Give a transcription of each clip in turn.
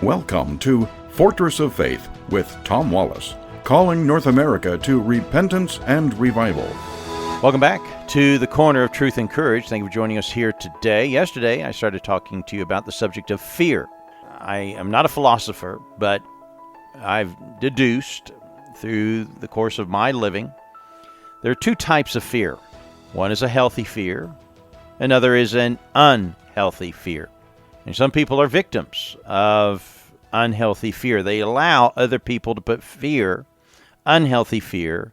Welcome to Fortress of Faith with Tom Wallace, calling North America to repentance and revival. Welcome back to the Corner of Truth and Courage. Thank you for joining us here today. Yesterday, I started talking to you about the subject of fear. I am not a philosopher, but I've deduced through the course of my living, there are two types of fear. One is a healthy fear. Another is an unhealthy fear. And some people are victims of unhealthy fear. They allow other people to put fear, unhealthy fear,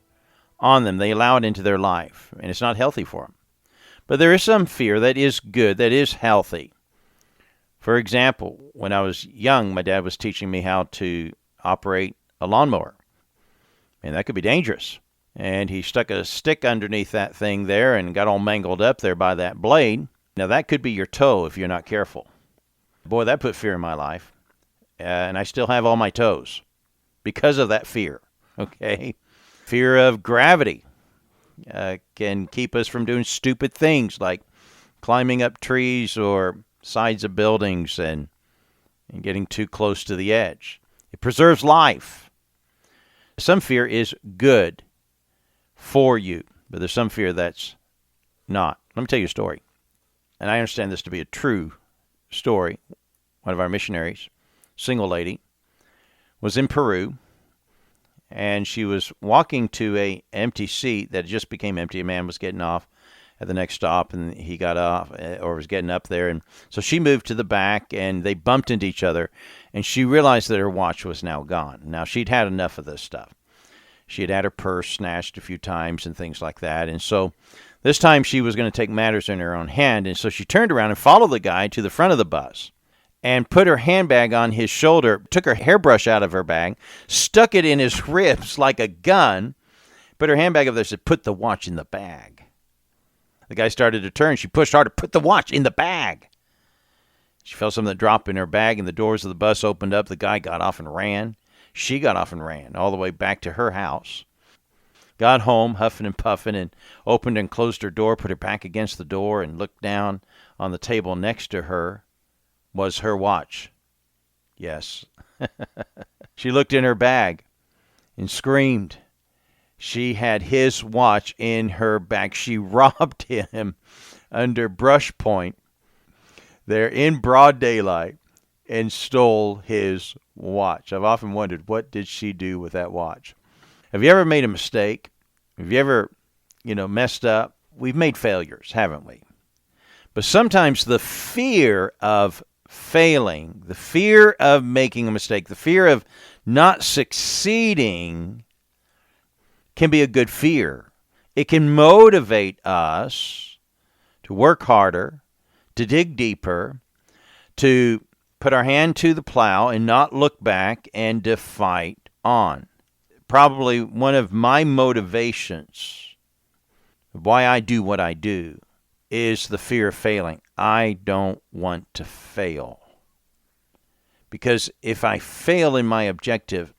on them. They allow it into their life, and it's not healthy for them. But there is some fear that is good, that is healthy. For example, when I was young, my dad was teaching me how to operate a lawnmower, and that could be dangerous. And he stuck a stick underneath that thing there and got all mangled up there by that blade. Now, that could be your toe if you're not careful. Boy, that put fear in my life, and I still have all my toes because of that fear, okay? Fear of gravity can keep us from doing stupid things like climbing up trees or sides of buildings and getting too close to the edge. It preserves life. Some fear is good for you, but there's some fear that's not. Let me tell you a story, and I understand this to be a true story. One of our missionaries, single lady, was in Peru, and she was walking to a empty seat that just became empty. A man was getting off at the next stop, and he got off or was getting up there, and so she moved to the back, and they bumped into each other, and she realized that her watch was now gone. Now, she'd had enough of this stuff. She had her purse snatched a few times and things like that, and so this time she was going to take matters in her own hand, and so she turned around and followed the guy to the front of the bus and put her handbag on his shoulder, took her hairbrush out of her bag, stuck it in his ribs like a gun, put her handbag up there, said, "Put the watch in the bag." The guy started to turn. She pushed harder, "Put the watch in the bag." She felt something drop in her bag, and the doors of the bus opened up. The guy got off and ran. She got off and ran all the way back to her house. Got home, huffing and puffing, and opened and closed her door, put her back against the door, and looked down on the table next to her was her watch. Yes. She looked in her bag and screamed. She had his watch in her bag. She robbed him under brush point there in broad daylight and stole his watch. I've often wondered, what did she do with that watch? Have you ever made a mistake? Have you ever, messed up? We've made failures, haven't we? But sometimes the fear of failing, the fear of making a mistake, the fear of not succeeding can be a good fear. It can motivate us to work harder, to dig deeper, to put our hand to the plow and not look back and to fight on. Probably one of my motivations of why I do what I do is the fear of failing. I don't want to fail. Because if I fail in my objective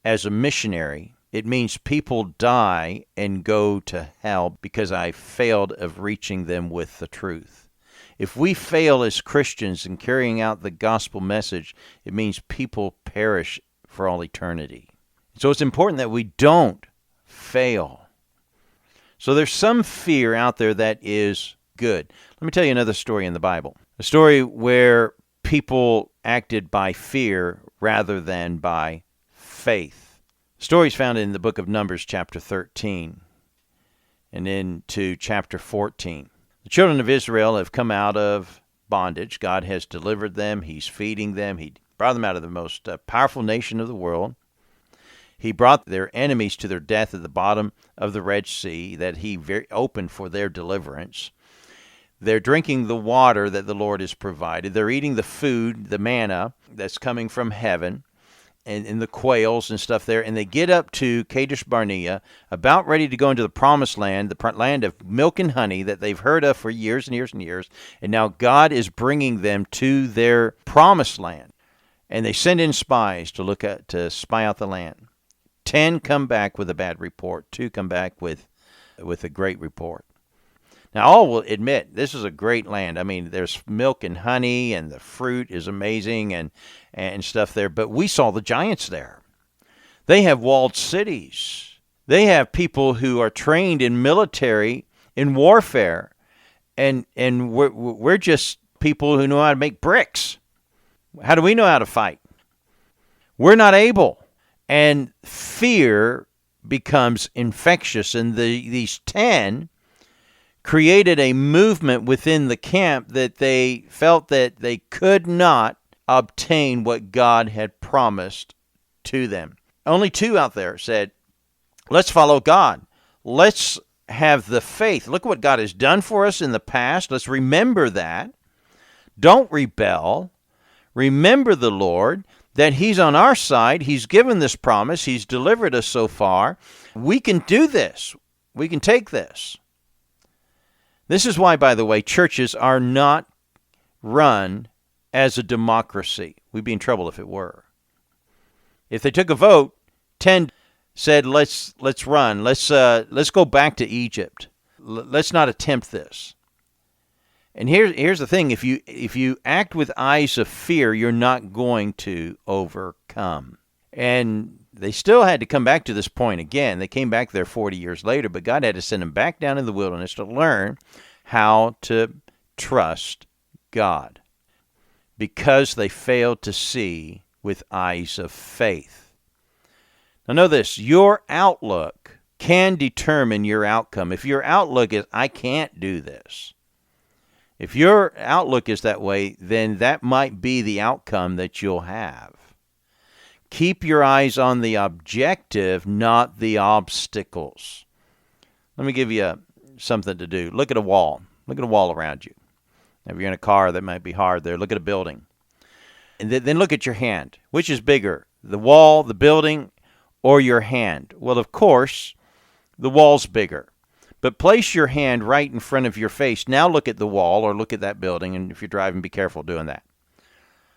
as a missionary, it means people die and go to hell because I failed of reaching them with the truth. If we fail as Christians in carrying out the gospel message, it means people perish for all eternity. So it's important that we don't fail. So there's some fear out there that is good. Let me tell you another story in the Bible. A story where people acted by fear rather than by faith. The story is found in the book of Numbers, chapter 13, and into chapter 14. The children of Israel have come out of bondage. God has delivered them. He's feeding them. He brought them out of the most powerful nation of the world. He brought their enemies to their death at the bottom of the Red Sea that he opened for their deliverance. They're drinking the water that the Lord has provided. They're eating the food, the manna that's coming from heaven, and the quails and stuff there. And they get up to Kadesh Barnea, about ready to go into the promised land, the land of milk and honey that they've heard of for years and years and years. And now God is bringing them to their promised land. And they send in spies to spy out the land. 10 come back with a bad report. 2 come back with a great report. Now, all will admit this is a great land. I mean, there's milk and honey, and the fruit is amazing and stuff there. But we saw the giants there. They have walled cities. They have people who are trained in military, in warfare, and we're just people who know how to make bricks. How do we know how to fight? We're not able. And fear becomes infectious. And these 10 created a movement within the camp that they felt that they could not obtain what God had promised to them. Only 2 out there said, let's follow God. Let's have the faith. Look what God has done for us in the past. Let's remember that. Don't rebel. Remember the Lord, that He's on our side. He's given this promise. He's delivered us so far. We can do this. We can take this. This is why, by the way, churches are not run as a democracy. We'd be in trouble if it were. If they took a vote, 10 said, let's run. Let's go back to Egypt. Let's not attempt this. And here's the thing. If you act with eyes of fear, you're not going to overcome. And they still had to come back to this point again. They came back there 40 years later, but God had to send them back down in the wilderness to learn how to trust God because they failed to see with eyes of faith. Now know this, your outlook can determine your outcome. If your outlook is, I can't do this, if your outlook is that way, then that might be the outcome that you'll have. Keep your eyes on the objective, not the obstacles. Let me give you something to do. Look at a wall. Look at a wall around you. If you're in a car, that might be hard there. Look at a building. And then look at your hand. Which is bigger, the wall, the building, or your hand? Well, of course, the wall's bigger. But place your hand right in front of your face. Now look at the wall or look at that building. And if you're driving, be careful doing that.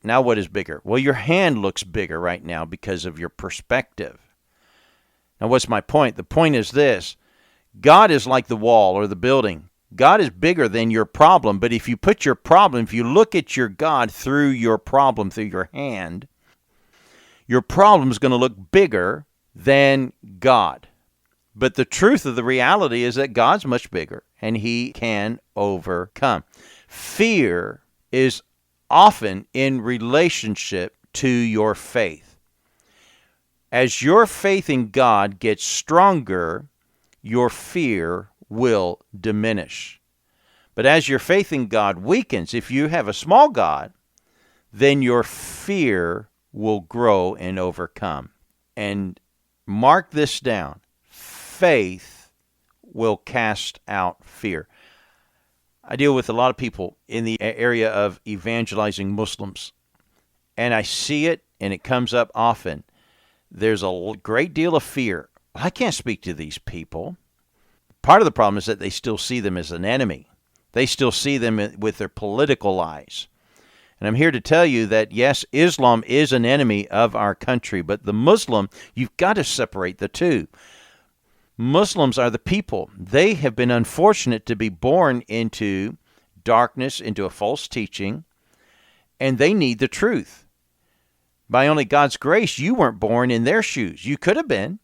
Now what is bigger? Well, your hand looks bigger right now because of your perspective. Now what's my point? The point is this. God is like the wall or the building. God is bigger than your problem. But if you put your problem, if you look at your God through your problem, through your hand, your problem is going to look bigger than God. But the truth of the reality is that God's much bigger and He can overcome. Fear is often in relationship to your faith. As your faith in God gets stronger, your fear will diminish. But as your faith in God weakens, if you have a small God, then your fear will grow and overcome. And mark this down. Faith will cast out fear. I deal with a lot of people in the area of evangelizing Muslims, and I see it, and it comes up often. There's a great deal of fear. I can't speak to these people. Part of the problem is that they still see them as an enemy. They still see them with their political eyes. And I'm here to tell you that, yes, Islam is an enemy of our country, but the Muslim, you've got to separate the two. Muslims are the people. They have been unfortunate to be born into darkness, into a false teaching, and they need the truth. By only God's grace, you weren't born in their shoes. You could have been.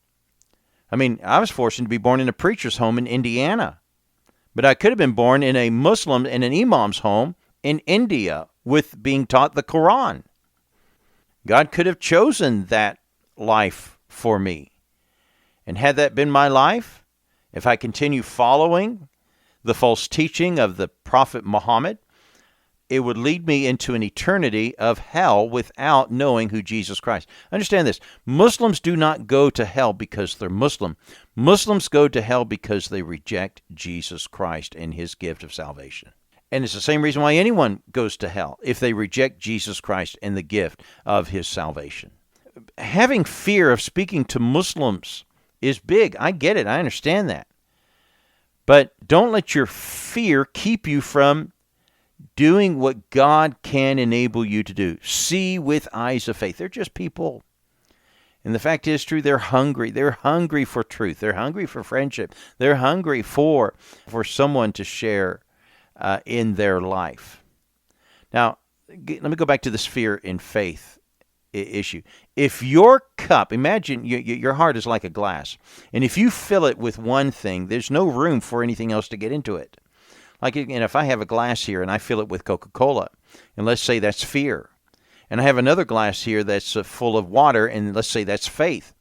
I mean, I was fortunate to be born in a preacher's home in Indiana, but I could have been born in a Muslim, in an imam's home in India with being taught the Quran. God could have chosen that life for me. And had that been my life, if I continue following the false teaching of the Prophet Muhammad, it would lead me into an eternity of hell without knowing who Jesus Christ. Understand this. Muslims do not go to hell because they're Muslim. Muslims go to hell because they reject Jesus Christ and His gift of salvation. And it's the same reason why anyone goes to hell, if they reject Jesus Christ and the gift of His salvation. Having fear of speaking to Muslims is big. I get it. I understand that. But don't let your fear keep you from doing what God can enable you to do. See with eyes of faith. They're just people. And the fact is true, they're hungry. They're hungry for truth. They're hungry for friendship. They're hungry for someone to share in their life. Now, let me go back to this fear in faith issue. If your cup, imagine your heart is like a glass, and if you fill it with one thing, there's no room for anything else to get into it. Like, if I have a glass here and I fill it with Coca-Cola, and let's say that's fear, and I have another glass here that's full of water, and let's say that's faith.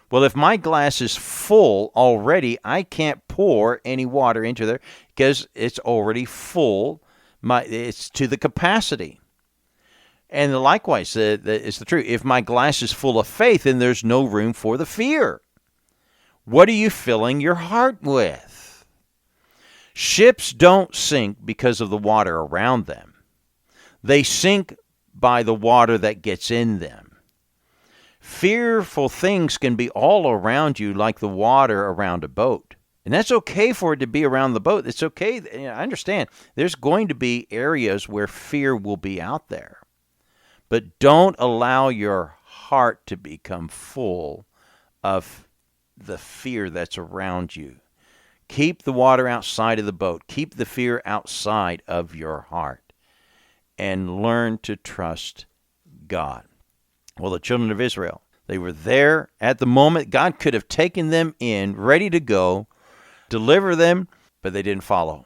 Well, if my glass is full already, I can't pour any water into there because it's already full. It's to the capacity. And likewise, it's the truth. If my glass is full of faith, then there's no room for the fear. What are you filling your heart with? Ships don't sink because of the water around them. They sink by the water that gets in them. Fearful things can be all around you like the water around a boat. And that's okay for it to be around the boat. It's okay. I understand. There's going to be areas where fear will be out there. But don't allow your heart to become full of the fear that's around you. Keep the water outside of the boat. Keep the fear outside of your heart. And learn to trust God. Well, the children of Israel, they were there at the moment. God could have taken them in, ready to go, deliver them, but they didn't follow.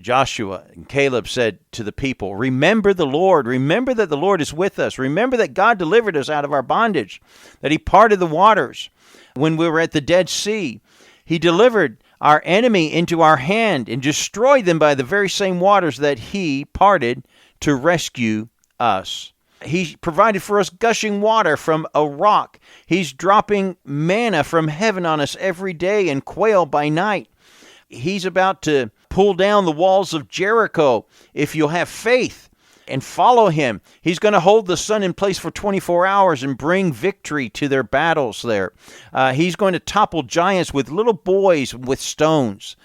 Joshua and Caleb said to the people, remember the Lord. Remember that the Lord is with us. Remember that God delivered us out of our bondage, that he parted the waters when we were at the Dead Sea. He delivered our enemy into our hand and destroyed them by the very same waters that he parted to rescue us. He provided for us gushing water from a rock. He's dropping manna from heaven on us every day and quail by night. He's about to pull down the walls of Jericho if you'll have faith and follow him. He's going to hold the sun in place for 24 hours and bring victory to their battles there. He's going to topple giants with little boys with stones.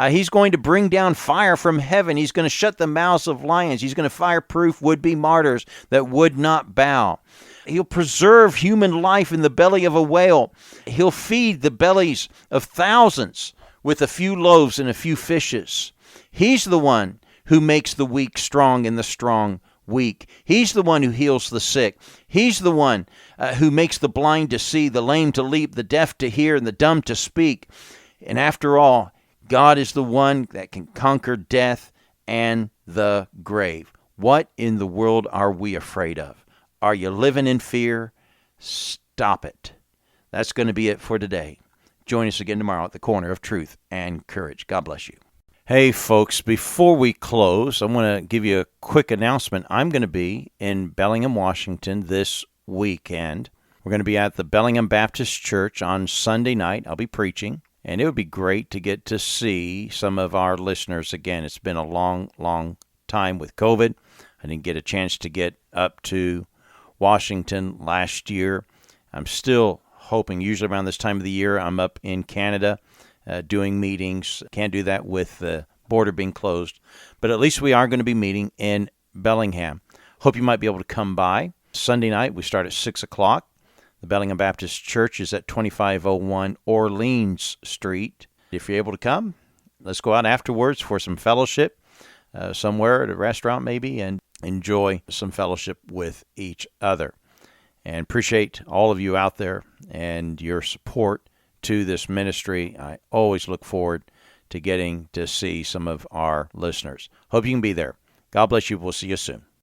He's going to bring down fire from heaven. He's going to shut the mouths of lions. He's going to fireproof would-be martyrs that would not bow. He'll preserve human life in the belly of a whale. He'll feed the bellies of thousands with a few loaves and a few fishes. He's the one who makes the weak strong and the strong weak. He's the one who heals the sick. He's the one who makes the blind to see, the lame to leap, the deaf to hear, and the dumb to speak. And after all, God is the one that can conquer death and the grave. What in the world are we afraid of? Are you living in fear? Stop it. That's going to be it for today. Join us again tomorrow at the Corner of Truth and Courage. God bless you. Hey, folks, before we close, I want to give you a quick announcement. I'm going to be in Bellingham, Washington this weekend. We're going to be at the Bellingham Baptist Church on Sunday night. I'll be preaching, and it would be great to get to see some of our listeners again. It's been a long, long time with COVID. I didn't get a chance to get up to Washington last year. I'm still hoping, usually around this time of the year, I'm up in Canada doing meetings. Can't do that with the border being closed. But at least we are going to be meeting in Bellingham. Hope you might be able to come by. Sunday night, we start at 6 o'clock. The Bellingham Baptist Church is at 2501 Orleans Street. If you're able to come, let's go out afterwards for some fellowship, somewhere at a restaurant maybe, and enjoy some fellowship with each other. And appreciate all of you out there and your support to this ministry. I always look forward to getting to see some of our listeners. Hope you can be there. God bless you. We'll see you soon.